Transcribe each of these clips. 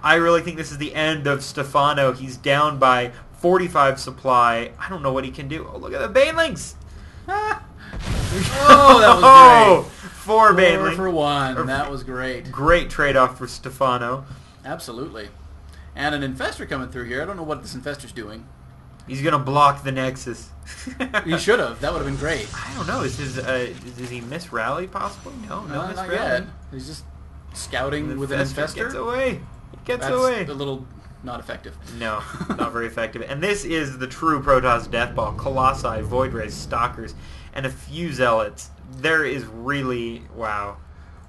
I really think this is the end of Stephano. He's down by 45 supply. I don't know what he can do. Oh, look at the Banelings! Oh, that was great. 4 Baneling. 4 for 1. That was great. Great trade-off for Stephano. Absolutely. And an Infestor coming through here. I don't know what this Infestor's doing. He's going to block the Nexus. He should have. That would have been great. I don't know. Does he miss rally possibly? No miss not rally. yet. He's just scouting with an Infestor. Gets away. He gets That's away. a little not effective. No, not very effective. And this is the true Protoss death ball. Colossi, Void Rays, Stalkers, and a few Zealots. There is really, wow.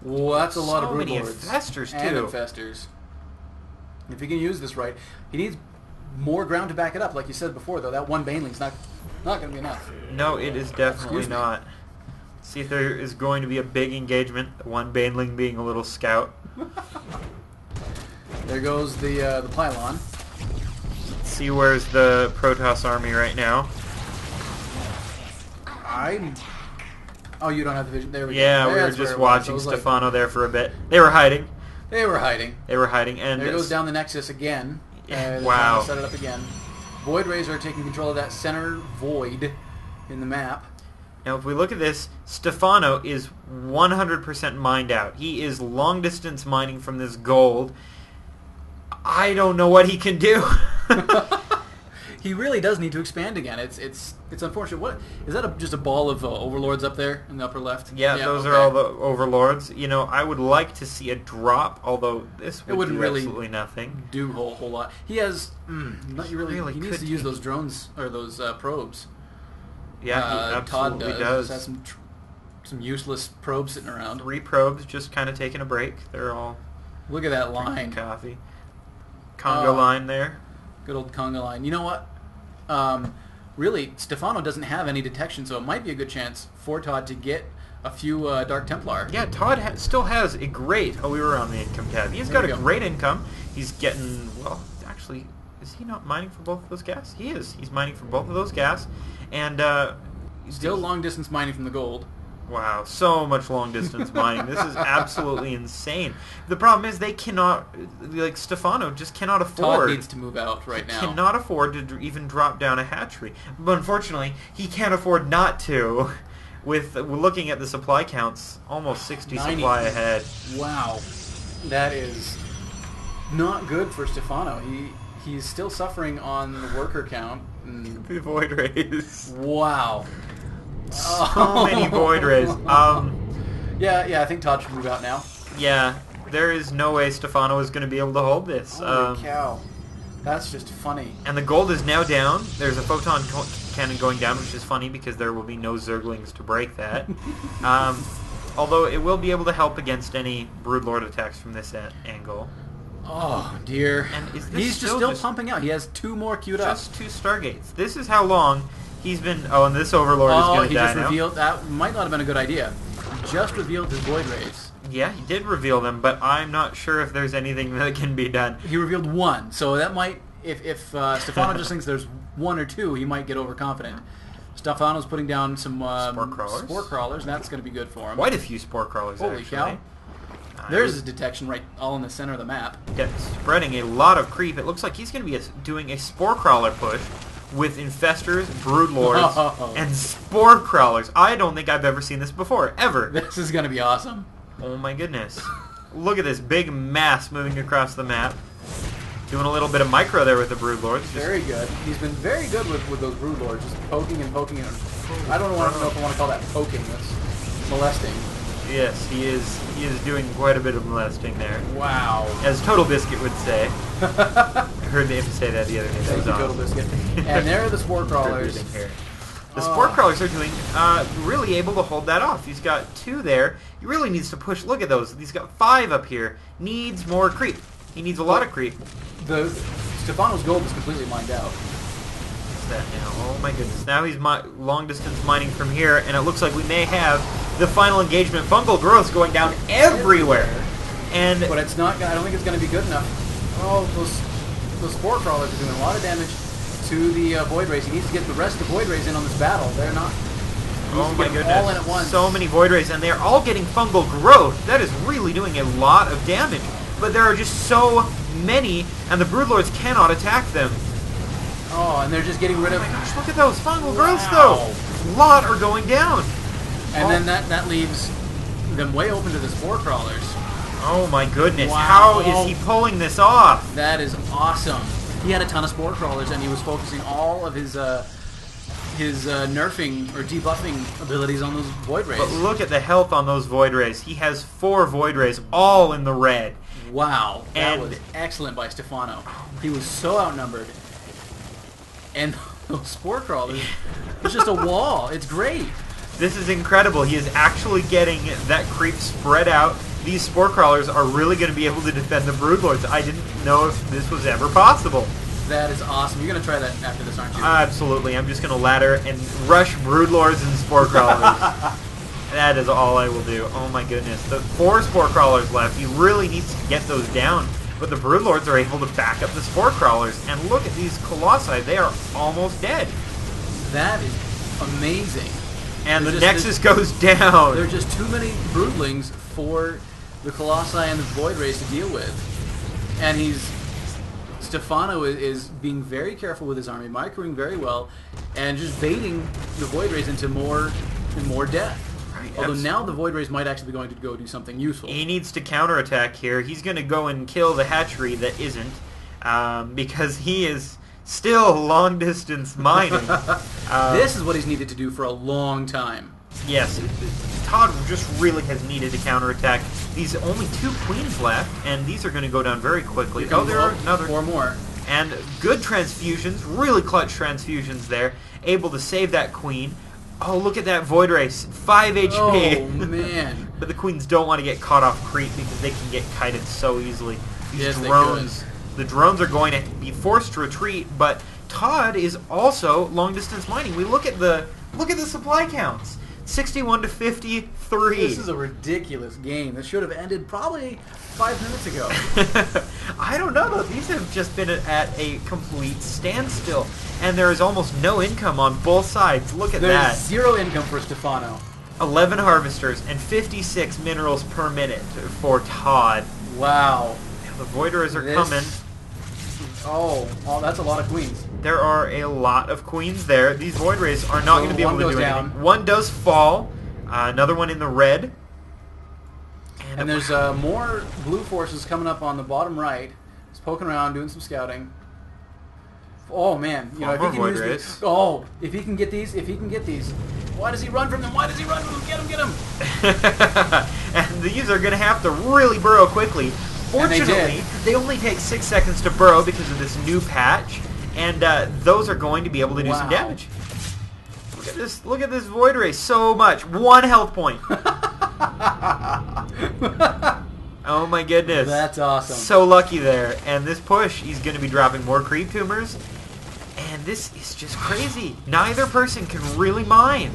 Well, that's a lot of So many Broodlords. Infestors, too. And Infestors. If he can use this right, he needs more ground to back it up. Like you said before, though, that one Baneling's not going to be enough. No, it is definitely not. See if there is going to be a big engagement. One Baneling being a little scout. There goes the pylon. Let's see where's the Protoss army right now. Oh, you don't have the vision. There we go. Yeah, we were That's just where it was. watching It was like- Stephano there for a bit. They were hiding. They were hiding. And There goes down the Nexus again. Yeah, They're wow. trying to set it up again. Void Rays are taking control of that center void in the map. Now, if we look at this, Stephano is 100% mined out. He is long-distance mining from this gold. I don't know what he can do. He really does need to expand again. It's unfortunate. What is that? Just a ball of overlords up there in the upper left? Yeah, those are all the overlords. You know, I would like to see a drop, although this would wouldn't do really absolutely nothing. Do a whole lot. He has not really. Really He needs could to use take- those drones or those probes. Yeah, he Todd absolutely does. does. Has some useless probes sitting around. 3 probes just kind of taking a break. They're all Look at that drinking line. coffee. Conga line there. Good old conga line. You know what? Really, Stephano doesn't have any detection, so it might be a good chance for Todd to get a few Dark Templar. Yeah, Todd still has a great... Oh, we were on the income tab. He's got a great income. He's getting... Well, actually, is he not mining for both of those gas? He is. He's mining for both of those gas. And, Still long-distance mining from the gold. Wow, so much long-distance mining. This is absolutely insane. The problem is they cannot... Like, Stephano just cannot afford... Todd needs to move out right now. Cannot afford to even drop down a hatchery. But unfortunately, he can't afford not to. With looking at the supply counts, almost 60 90. supply ahead. Wow. That is not good for Stephano. He's still suffering on the worker count. The Void Rays. Wow. So many Void Rays. Yeah, I think Todd should move out now. Yeah, there is no way Stephano is going to be able to hold this. Holy cow. That's just funny. And the gold is now down. There's a photon cannon going down, which is funny because there will be no Zerglings to break that. Although it will be able to help against any Broodlord attacks from this angle. Oh, dear. And is this He's still pumping out. He has 2 more queued up. Just 2 Stargates. This is how long he's been... Oh, and this Overlord is going to die now. He just revealed... That might not have been a good idea. He just revealed his Void Rays. Yeah, he did reveal them, but I'm not sure if there's anything that can be done. He revealed 1, so that might... If Stephano just thinks there's 1 or 2, he might get overconfident. Stephano's putting down some spore crawlers, and that's going to be good for him. Quite a few spore crawlers, Holy actually. cow. There's his detection right all in the center of the map. Yeah, spreading a lot of creep. It looks like he's going to be doing a spore crawler push with infestors, broodlords, and spore crawlers. I don't think I've ever seen this before, ever. This is going to be awesome. Oh my goodness. Look at this big mass moving across the map. Doing a little bit of micro there with the broodlords. Very good. He's been very good with those broodlords, just poking and poking. And I don't know if I want to call that poking. That's molesting. Yes, he is doing quite a bit of molesting there. Wow. As Total Biscuit would say. I heard him say that the other day. Thank you, Total Biscuit. And there are the spore crawlers. The spore crawlers are doing really able to hold that off. He's got 2 there. He really needs to push. Look at those. He's got 5 up here. Needs more creep. He needs a lot of creep. Stephano's gold is completely mined out. What's that now? Oh my goodness. Now he's long distance mining from here, and it looks like we may have the final engagement. Fungal growth's going down everywhere. But it's not. I don't think it's going to be good enough. Oh, those spore crawlers are doing a lot of damage to the Void Rays. He needs to get the rest of the Void Rays in on this battle. They're not. Oh my goodness. All in at once. So many Void Rays, and they're all getting fungal growth. That is really doing a lot of damage. but there are just so many, and the Broodlords cannot attack them. Oh, and they're just getting rid of... Oh my gosh, look at those Fungal Growths, though! A lot are going down. And then that leaves them way open to the Spore Crawlers. Oh my goodness, Wow. how is he pulling this off? That is awesome. He had a ton of Spore Crawlers, and he was focusing all of his nerfing or debuffing abilities on those Void Rays. But look at the health on those Void Rays. He has 4 Void Rays, all in the red. Wow, that And- was excellent by Stephano. He was so outnumbered. And those Spore Crawlers, it's just a wall. It's great. This is incredible. He is actually getting that creep spread out. These Spore Crawlers are really going to be able to defend the Broodlords. I didn't know if this was ever possible. That is awesome. You're going to try that after this, aren't you? Absolutely. I'm just going to ladder and rush Broodlords and Spore Crawlers. That is all I will do. Oh my goodness. The 4 Spore Crawlers left. He really needs to get those down. But the Broodlords are able to back up the Spore Crawlers. And look at these Colossi. They are almost dead. That is amazing. And They're the just- Nexus goes down. There are just too many Broodlings for the Colossi and the Void Rays to deal with. And Stephano is being very careful with his army, microing very well, and just baiting the Void Rays into more death. Right, Although absolutely. now the Void Rays might actually be going to go do something useful. He needs to counterattack here. He's going to go and kill the hatchery that isn't, because he is still long-distance mining. This is what he's needed to do for a long time. Yes, Todd just really has needed to counterattack. These only 2 queens left, and these are going to go down very quickly. Oh, there are another 4 more. And good transfusions, really clutch transfusions there. Able to save that queen. Oh, look at that Void Race. 5 HP. Oh, man. But the queens don't want to get caught off creep because they can get kited so easily. These Yes, they drones. The drones are going to be forced to retreat, but Todd is also long distance mining. We look at the supply counts. 61 to 53. This is a ridiculous game. This should have ended probably 5 minutes ago. I don't know though. These have just been at a complete standstill, and there is almost no income on both sides. Look at There's that. 0 income for Stephano. 11 harvesters and 56 minerals per minute for Todd. Wow. The Voiders are This- coming. Oh, that's a lot of queens. There are a lot of queens there. These Void Rays are not So going to be able one to goes do down. anything. One does fall. Another one in the red. And there's more blue forces coming up on the bottom right. He's poking around, doing some scouting. Oh man, you know, if he More can Void use Rays. these, oh, if he can get these, why does he run from them? Why does he run from them? Get him! And these are going to have to really burrow quickly. And they Fortunately, did. they only take 6 seconds to burrow because of this new patch, and those are going to be able to do some Wow. damage. Look at this! Look at this Void Ray. So much. 1 health point. Oh my goodness. That's awesome. So lucky there. And this push, he's going to be dropping more creep tumors. And this is just crazy. Neither person can really mine.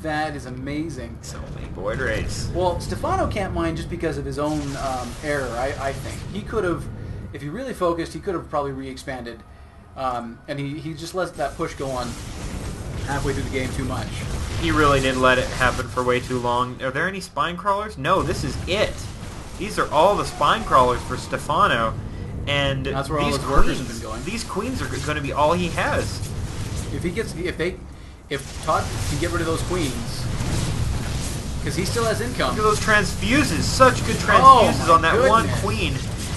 That is amazing. So many Void Rays. Well, Stephano can't mine just because of his own error, I think. He could have, if he really focused, he could have probably re-expanded. And he just let that push go on halfway through the game too much. He really did let it happen for way too long. Are there any spine crawlers? No, this is it. These are all the spine crawlers for Stephano. And That's where all these his workers queens, have been going. These queens are going to be all he has. If Todd can get rid of those queens, because he still has income. Look at those transfuses. Such good Oh, transfuses my on that one goodness. queen.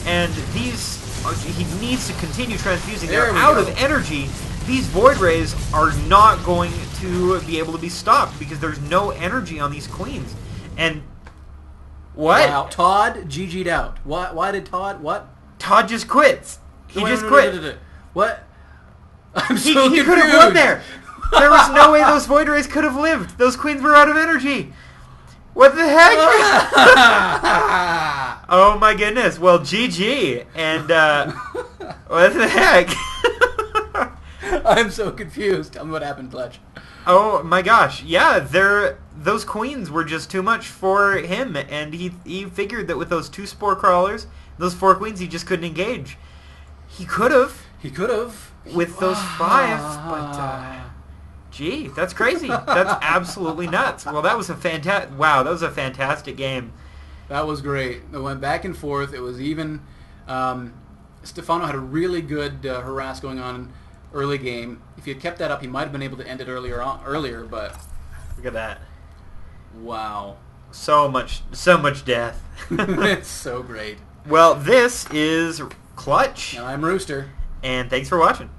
And these, he needs to continue transfusing. There They're we out go. of energy. These Void Rays are not going to be able to be stopped because there's no energy on these queens. And what? Wow, Todd GG'd out. Why did Todd? What? Todd just quits. He Wait, just wait, wait, quit. wait, wait, wait. What? I'm He, so he confused. could have won there. There was no way those Void Rays could have lived. Those queens were out of energy. What the heck? Oh my goodness. Well, GG. And what the heck? I'm so confused. Tell me what happened, Fletch. Oh my gosh. Yeah, those queens were just too much for him, and he figured that with those 2 spore crawlers, those 4 queens, he just couldn't engage. He could have He could have. with those 5, but gee, that's crazy. That's absolutely nuts. Well, that was a fantastic game. That was great. It went back and forth. It was even. Stephano had a really good harass going on early game. If he had kept that up, he might have been able to end it earlier. But Look at that. wow, So much death. it's so great. Well, this is Clutch, And I'm Rooster. and thanks for watching.